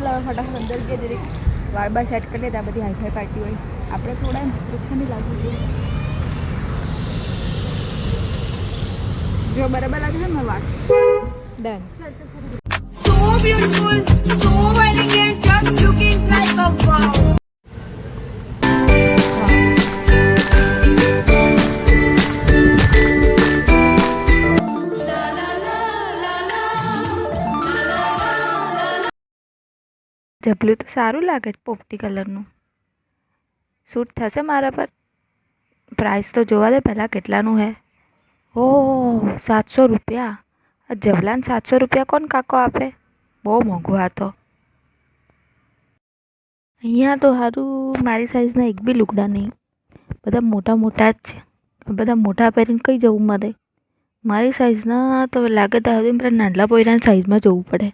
ચાલો ફટાફટ અંદર ગયા જરી વાળ બાર સેટ કરી લેતા બધી હાઈફાઈ પાર્ટી હોય આપણે થોડા ઓછા નહીં લાગવું જોઈએ જો બરાબર લાગે છે ને વાળ done So beautiful, so elegant, just looking like a wow. જબલું તો સારું લાગે છે પોપટી કલરનું સૂટ થશે મારા પર પ્રાઇસ તો જોવા દે પહેલાં કેટલાનું હે ઓહ 700 રૂપિયા આ જબલાને 700 રૂપિયા કોણ કાકો આપે બહુ મોંઘું આ તો અહીંયા તો સારું મારી સાઈઝના એક બી લુગડા નહીં બધા મોટા મોટા જ છે બધા મોટા પહેરીને કઈ જવું મારે મારી સાઈઝના તો લાગે ત્યાં સુધી પેલા નાનલા પોયરાની સાઈઝમાં જવું પડે